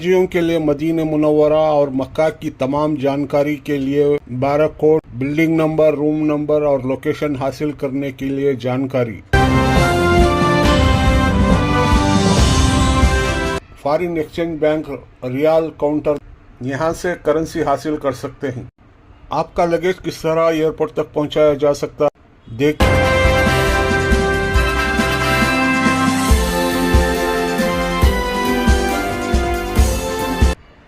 हाजियों के लिए Medina Munawwara और मक्का की तमाम जानकारी के लिए barcode, building number, room number और लोकेशन हासिल करने के लिए जानकारी। Foreign exchange bank riyal counter, यहाँ से करेंसी हासिल कर सकते हैं। आपका लगेज किस तरह एयरपोर्ट तक पहुँचाया जा सकता है देख।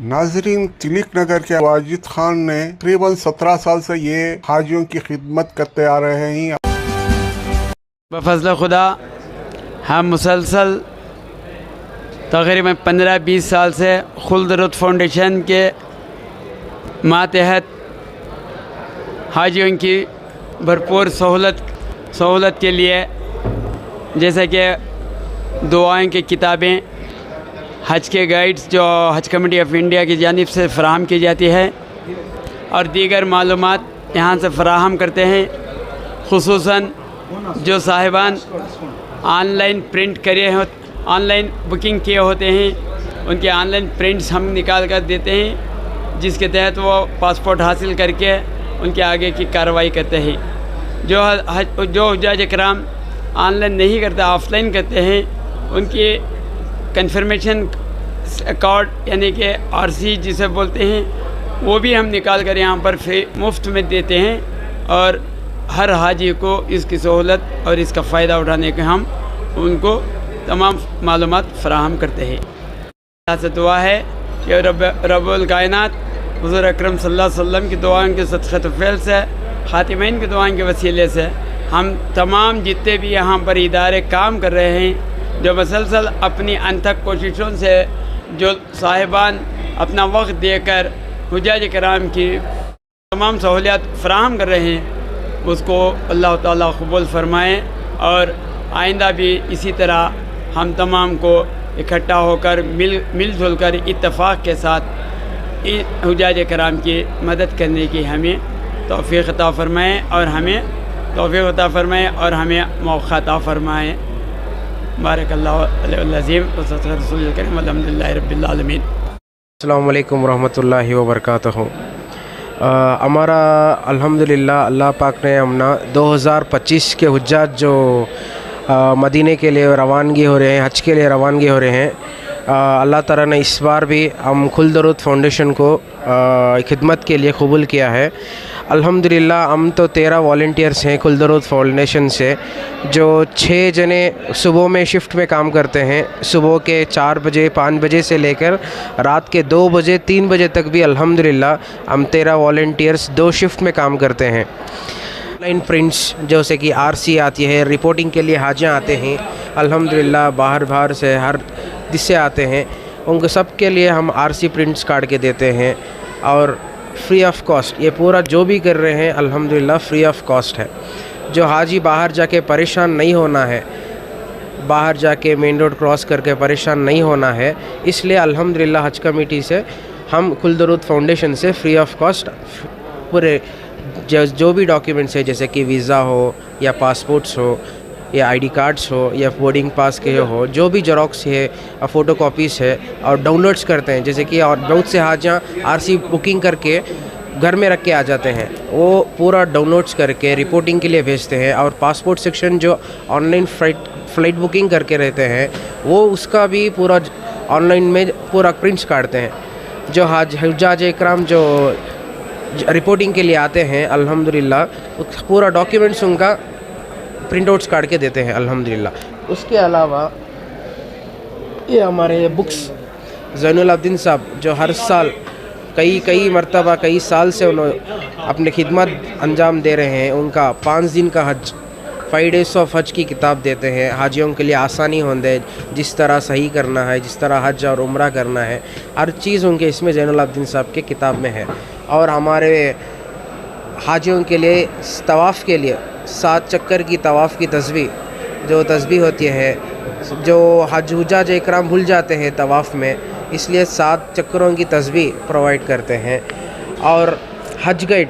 नाजरीन, तिलक नगर के वाजिद खान ने तकरीबन 17 साल से ये हाजियों की खिदमत करते आ रहे हैं। बफज़ल खुदा हम मुसलसल तकरीबन 15-20 साल से खुल्द रुत फाउंडेशन के मातहत हाजियों की भरपूर सहूलत के लिए, जैसे कि दुआओं की किताबें, हज के गाइड्स जो हज कमेटी ऑफ इंडिया की जानिब से फ़राहम की जाती है, और दीगर मालूमात यहाँ से फ़राहम करते हैं। खुसूसन जो साहिबान ऑनलाइन ऑनलाइन बुकिंग किए होते हैं, उनके ऑनलाइन प्रिंट्स हम निकाल कर देते हैं, जिसके तहत वो पासपोर्ट हासिल करके उनके आगे की कार्रवाई करते हैं। जो हुज्जाज इकराम ऑनलाइन नहीं करते, ऑफलाइन करते हैं, उनकी कन्फर्मेशन कार्ड यानी कि आरसी जिसे बोलते हैं, वो भी हम निकाल कर यहाँ पर मुफ्त में देते हैं, और हर हाजी को इसकी सहूलत और इसका फ़ायदा उठाने के हम उनको तमाम मालूमात फ़राहम करते हैं। अल्लाह से दुआ है कि रब्बुल कायनात हुज़ूर अकरम सल्लल्लाहु अलैहि वसल्लम की दुआओं के सदक़े फ़ैल से, ख़ातिमीन की दुआओं के वसीले से हम तमाम जितने भी यहाँ पर इदारे काम कर रहे हैं, जो मसलसल अपनी अनथक कोशिशों से जो साहिबान अपना वक्त देकर हुज्जाज किराम की तमाम सहूलियत फ़राहम कर रहे हैं, उसको अल्लाह ताला क़बूल फ़रमाएँ, और आइंदा भी इसी तरह हम तमाम को इकट्ठा होकर मिलजुल कर इत्तेफाक के साथ हुज्जाज किराम की मदद करने की हमें तौफ़ीक़ अता फ़रमाएँ, और हमें मौक़ा अता फ़रमाएँ। बारकल्लाहु अज़ीम व रसूल करीम अल्हम्दुलिल्लाहि रब्बिल आलमीन। अस्सलामु अलैकुम रहमतुल्लाहि व बरकातहू। हमारा अल्हम्दुलिल्लाह अल्लाह पाक ने हमना 2025 के हुज्जाज जो मदीने के लिए रवानगी हो रहे हैं, हज के लिए रवानगी हो रहे हैं, अल्लाह ताला ने इस बार भी हम खुल्द रुत फाउंडेशन को खिदमत के लिए कबूल किया है। अल्हम्दुलिल्लाह हम तो 13 वॉलंटियर्स हैं खुल्द रुत फाउंडेशन से, जो 6 जने सुबह में शिफ्ट में काम करते हैं, सुबह के 4 बजे 5 बजे से लेकर रात के 2 बजे 3 बजे तक भी अल्हम्दुलिल्लाह हम 13 वॉलंटियर्स 2 शिफ्ट में काम करते हैं। ऑनलाइन प्रिंट्स जैसे कि आरसी आती है, रिपोर्टिंग के लिए हाजियाँ आते हैं, अल्हम्दुलिल्लाह बाहर से हर दिशा आते हैं, उनको सब के लिए हम आरसी प्रिंट्स काट के देते हैं, और फ्री ऑफ कॉस्ट ये पूरा जो भी कर रहे हैं अल्हम्दुलिल्लाह फ्री ऑफ कॉस्ट है। जो हाजी बाहर जाके परेशान नहीं होना है, बाहर जाके मेन रोड क्रॉस करके परेशान नहीं होना है, इसलिए अल्हम्दुलिल्लाह हज कमेटी से हम खुल्द रुत फाउंडेशन से फ्री ऑफ कॉस्ट पूरे जो भी डॉक्यूमेंट्स है, जैसे कि वीज़ा हो या पासपोर्ट्स हो या आईडी कार्ड्स हो या बोर्डिंग पास के हो, जो भी जेरोक्स है और फ़ोटो कॉपीज़ है, और डाउनलोड्स करते हैं, जैसे कि और बहुत से हाजियाँ आरसी बुकिंग करके घर में रख के आ जाते हैं, वो पूरा डाउनलोड्स करके रिपोर्टिंग के लिए भेजते हैं। और पासपोर्ट सेक्शन जो ऑनलाइन फ़्लाइट बुकिंग करके रहते हैं, वो उसका भी पूरा ऑनलाइन में पूरा प्रिंट्स काटते हैं। जो हुज्जाज इकराम जो रिपोर्टिंग के लिए आते हैं अल्हम्दुलिल्लाह पूरा डॉक्यूमेंट्स उनका प्रिंट आउट्स काट के देते हैं अल्हम्दुलिल्लाह। उसके अलावा ये हमारे बुक्स ज़ैनुल अब्दीन साहब जो हर साल कई मरतबा कई साल से उन्होंने अपनी खिदमत अंजाम दे रहे हैं, उनका 5 दिन का हज 5 डेज़ ऑफ हज की किताब देते हैं, हाजियों के लिए आसानी होंदे, जिस तरह सही करना है, जिस तरह हज और उम्रा करना है, हर चीज़ उनके इसमें ज़ैनुल अब्दीन साहब के किताब में है। और हमारे हाजियों के लिए तवाफ़ के लिए 7 चक्कर की तवाफ़ की तस्बीह होती है, जो हुज्जाज इकराम भूल जाते हैं तवाफ़ में, इसलिए 7 चक्करों की तस्बीह प्रोवाइड करते हैं। और हज गाइड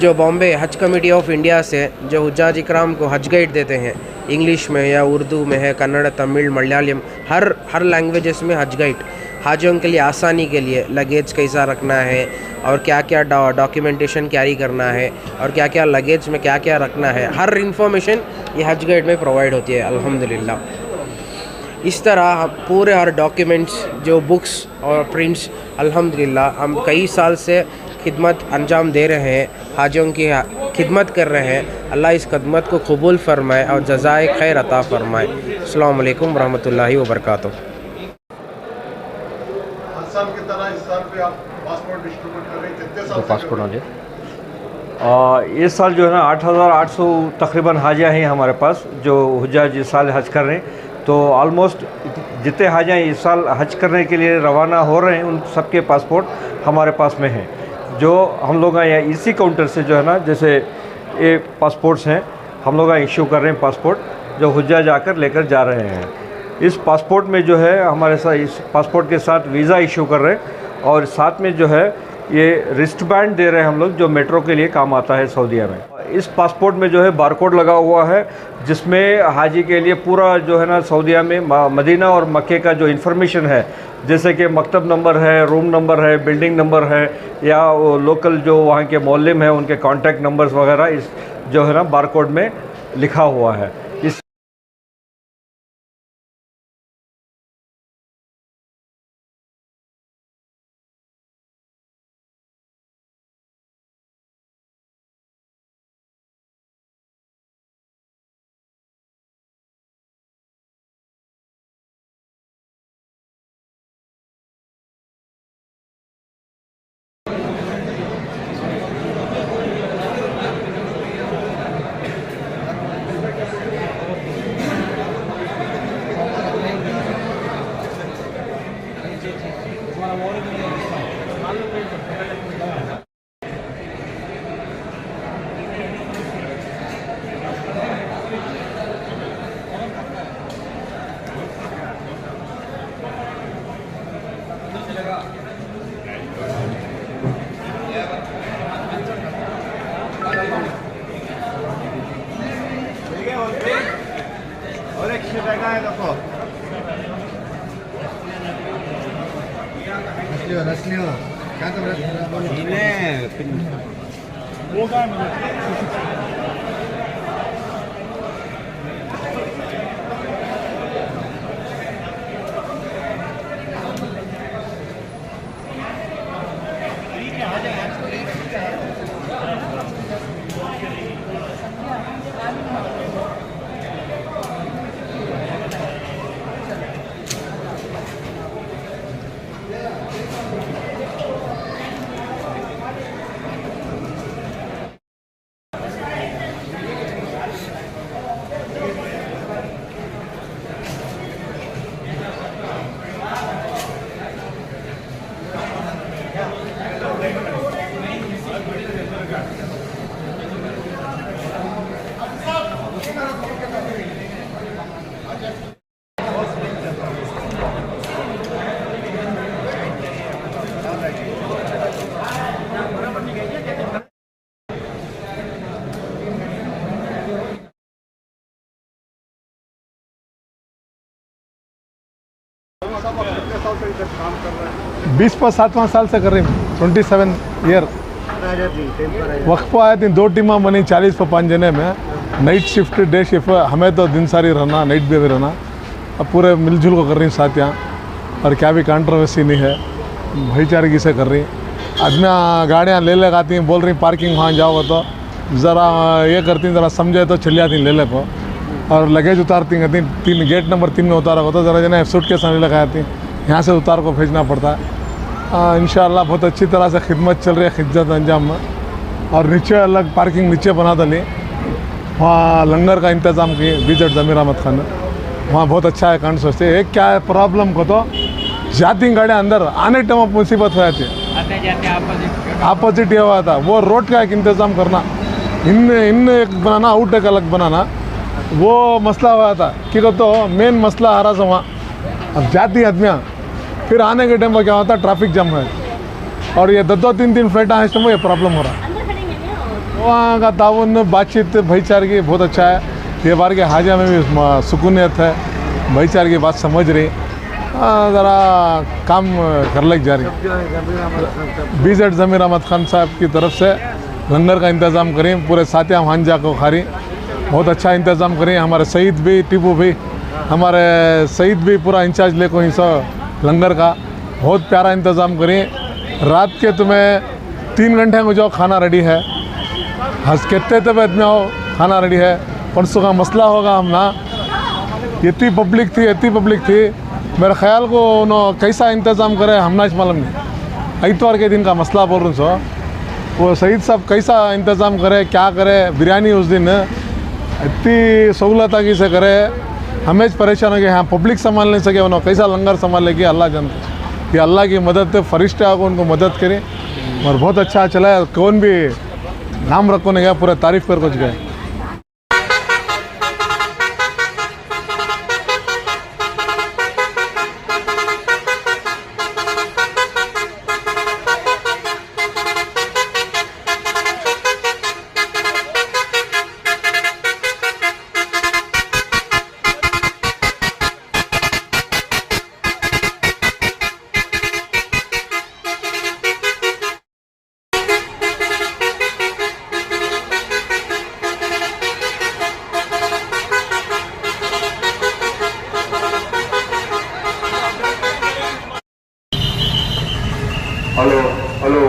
जो बॉम्बे हज कमेटी ऑफ इंडिया से जो हुज्जाज इकराम को हज गाइड देते हैं, इंग्लिश में या उर्दू में है, कन्नड़, तमिल, मलयालम, हर लैंग्वेजेस में हज गाइड हाजियों के लिए आसानी के लिए लगेज कैसा रखना है और क्या क्या डॉक्यूमेंटेशन कैरी करना है और क्या क्या लगेज में क्या क्या रखना है, हर इन्फॉर्मेशन ये हज गाइड में प्रोवाइड होती है अल्हम्दुलिल्लाह। इस तरह पूरे हर डॉक्यूमेंट्स जो बुक्स और प्रिंट्स अल्हम्दुलिल्लाह हम कई साल से खिदमत अंजाम दे रहे हैं, हाजियों की खिदमत कर रहे हैं। अल्लाह इस खिदमत को कबूल फरमाए और जज़ाए खैर अता फरमाए। अस्सलामु अलैकुम रहमतुल्लाहि व बरकातुहू। हर साल की तरह इस साल भी आप पासपोर्ट डिस्ट्रीब्यूट कर रहे हैं, कितने साल से पासपोर्ट आ जाए। इस साल जो है ना 8,800 तकरीबन हाजियाँ हैं हमारे पास जो हुज्जाज इस साल हज कर रहे हैं। तो ऑलमोस्ट जितने हाजियाँ इस साल हज करने के लिए रवाना हो रहे हैं उन सबके पासपोर्ट हमारे पास में हैं। जो हम लोग यहाँ इसी काउंटर से जो है ना, जैसे ये पासपोर्ट्स हैं हम लोग इशू कर रहे हैं पासपोर्ट जो हुज्जाज आकर लेकर जा रहे हैं। इस पासपोर्ट में जो है हमारे साथ इस पासपोर्ट के साथ वीज़ा इशू कर रहे हैं और साथ में जो है ये रिस्ट बैंड दे रहे हैं हम लोग जो मेट्रो के लिए काम आता है सऊदीया में। इस पासपोर्ट में जो है बारकोड लगा हुआ है जिसमें हाजी के लिए पूरा जो है ना सऊदीया में मदीना और मक्के का जो इन्फॉर्मेशन है, जैसे कि मकतब नंबर है, रूम नंबर है, बिल्डिंग नंबर है या लोकल जो वहाँ के मौलिम है उनके कॉन्टैक्ट नंबर्स वगैरह इस जो है ना बारकोड में लिखा हुआ है। इस साल से इधर काम कर रहे हैं? 27वां साल से कर रही हूँ, 27 ईयर। वक्फ आए थे 2 टीम बनी 40 पर 5 जने में, नाइट शिफ्ट डे शिफ्ट, हमें तो दिन सारी रहना, नाइट भी रहना। अब पूरे मिलजुल को कर रही हूँ साथ यहाँ, और क्या भी कंट्रोवर्सी नहीं है, भाईचारगी से कर रही। आदमी गाड़ियाँ ले लगाती हैं, बोल रही पार्किंग वहाँ जाओ तो ज़रा ये करती ज़रा समझे तो चल जाती ले ले को, और लगेज उतारती हैं 3 गेट नंबर 3 में उतारा होता, ज़रा जना सूट के सामने लगाती हैं, यहाँ से उतार को भेजना पड़ता है। इंशाअल्लाह बहुत अच्छी तरह से खिदमत चल रही है खिदमत अंजाम में। और नीचे अलग पार्किंग नीचे बना डाली, वहाँ लंगर का इंतज़ाम किए बीजेट ज़मीर अहमद खान ने, वहाँ बहुत अच्छा है। कान सोचते एक क्या है प्रॉब्लम को तो जाती गाड़ियाँ अंदर आने टाइम मुसीबत हो जाती है, अपोजिट ये हुआ था। वो रोड का एक इंतज़ाम करना, इन एक बनाना आउट एक अलग बनाना, वो मसला हुआ था कि तो मेन मसला आ रहा था वहाँ। अब जाती आदमियाँ फिर आने के टाइम पर क्या होता है ट्रैफिक जाम है, और ये 2-3 फ्लाइट आने इस टाइम ये प्रॉब्लम हो रहा है। वहाँ का ताउन बातचीत भाईचारे की बहुत अच्छा है। ये बार के हाजा में भी सुकूनियत है, भाईचारे की बात समझ रही, ज़रा काम कर लग जा रही। BZ ज़मीर अहमद खान साहब की तरफ से लंगर का इंतज़ाम करें, पूरे साथिया हांजा को खारी बहुत अच्छा इंतज़ाम करें। हमारे शहीद भी टीपू भी, हमारे शहीद भी पूरा इंचार्ज ले को लंगर का बहुत प्यारा इंतज़ाम करें। रात के तुम्हें 3 घंटे में जाओ, खाना रेडी है, हंस कहते तब में आओ, खाना रेडी है। परसों का मसला होगा हम ना, इतनी पब्लिक थी, मेरे ख्याल को उन्होंने कैसा इंतज़ाम करे हमना मालूम नहीं। इतवार के दिन का मसला बोल रहा हूँ, वो शहीद साहब कैसा इंतज़ाम करे, क्या करे। बिरयानी उस दिन इतनी सहूलत की से करे, हमें परेशान हो गए। हाँ, पब्लिक संभाल नहीं सके, उन्होंने कैसा लंगर संभालेगी अल्लाह जानते। ये अल्लाह की मदद, फरिश्ते आको उनको मदद करें और बहुत अच्छा चला। कौन भी नाम रखो नहीं गया, पूरा तारीफ़ कर कुछ गए। हेलो